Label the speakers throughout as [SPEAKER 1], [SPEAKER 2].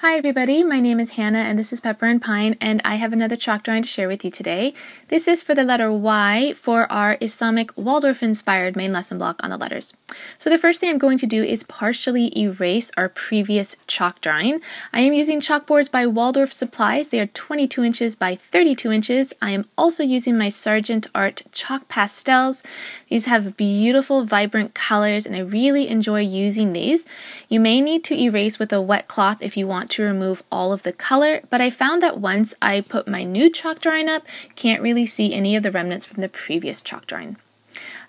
[SPEAKER 1] Hi everybody, my name is Hannah and this is Pepper and Pine, and I have another chalk drawing to share with you today. This is for the letter Y for our Islamic Waldorf inspired main lesson block on the letters. So the first thing I'm going to do is partially erase our previous chalk drawing. I am using chalkboards by Waldorf Supplies. They are 22 inches by 32 inches. I am also using my Sargent Art chalk pastels. These have beautiful vibrant colors and I really enjoy using these. You may need to erase with a wet cloth if you want to remove all of the color, but I found that once I put my new chalk drawing up, can't really see any of the remnants from the previous chalk drawing.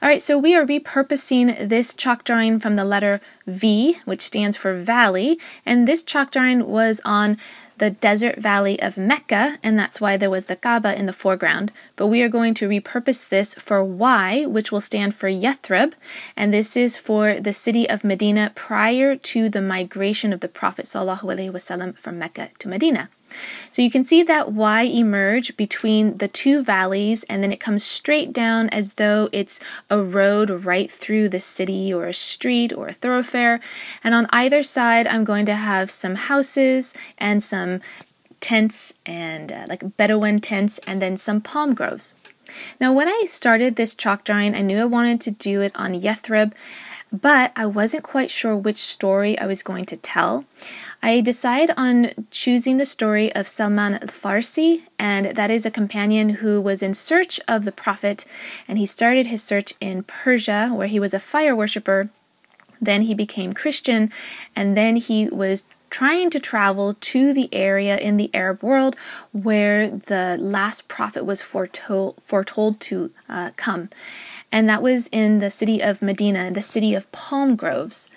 [SPEAKER 1] Alright, so we are repurposing this chalk drawing from the letter V, which stands for valley, and this chalk drawing was on the desert valley of Mecca, and that's why there was the Kaaba in the foreground. But we are going to repurpose this for Y, which will stand for Yathrib, and this is for the city of Medina prior to the migration of the Prophet ﷺ from Mecca to Medina. So you can see that Y emerge between the two valleys, and then it comes straight down as though it's a road right through the city or a street or a thoroughfare. And on either side, I'm going to have some houses and some tents and like Bedouin tents and then some palm groves. Now when I started this chalk drawing, I knew I wanted to do it on Yathrib, but I wasn't quite sure which story I was going to tell. I decided on choosing the story of Salman al-Farsi, and that is a companion who was in search of the Prophet, and he started his search in Persia, where he was a fire worshipper. Then he became Christian, and then he was trying to travel to the area in the Arab world where the last prophet was foretold to come. And that was in the city of Medina, the city of palm groves.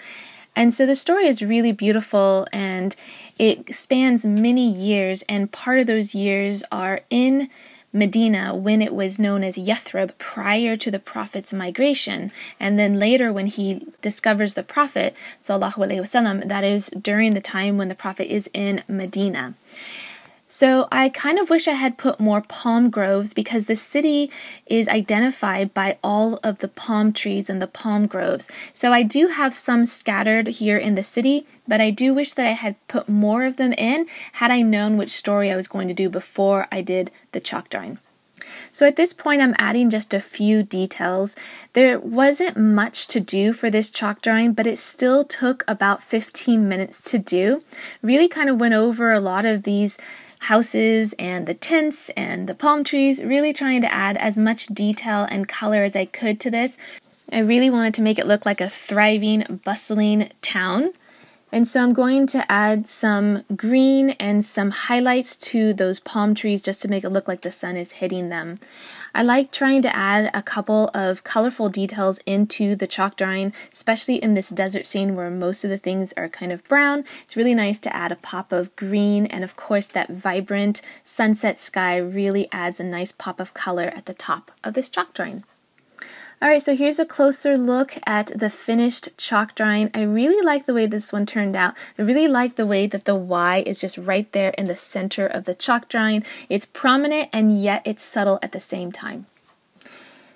[SPEAKER 1] And so the story is really beautiful and it spans many years, and part of those years are in Medina when it was known as Yathrib prior to the Prophet's migration, and then later when he discovers the Prophet ﷺ, that is during the time when the Prophet is in Medina. So I kind of wish I had put more palm groves because the city is identified by all of the palm trees and the palm groves. So I do have some scattered here in the city, but I do wish that I had put more of them in had I known which story I was going to do before I did the chalk drawing. So at this point I'm adding just a few details. There wasn't much to do for this chalk drawing, but it still took about 15 minutes to do. Really kind of went over a lot of these houses and the tents and the palm trees, really trying to add as much detail and color as I could to this. I really wanted to make it look like a thriving, bustling town. And so I'm going to add some green and some highlights to those palm trees just to make it look like the sun is hitting them. I like trying to add a couple of colorful details into the chalk drawing, especially in this desert scene where most of the things are kind of brown. It's really nice to add a pop of green, and of course that vibrant sunset sky really adds a nice pop of color at the top of this chalk drawing. Alright, so here's a closer look at the finished chalk drawing. I really like the way this one turned out. I really like the way that the Y is just right there in the center of the chalk drawing. It's prominent and yet it's subtle at the same time.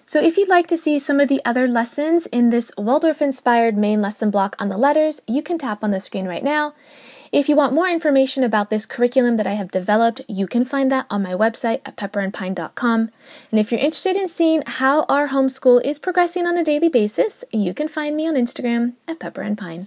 [SPEAKER 1] So if you'd like to see some of the other lessons in this Waldorf-inspired main lesson block on the letters, you can tap on the screen right now. If you want more information about this curriculum that I have developed, you can find that on my website at pepperandpine.com. And if you're interested in seeing how our homeschool is progressing on a daily basis, you can find me on Instagram at pepperandpine.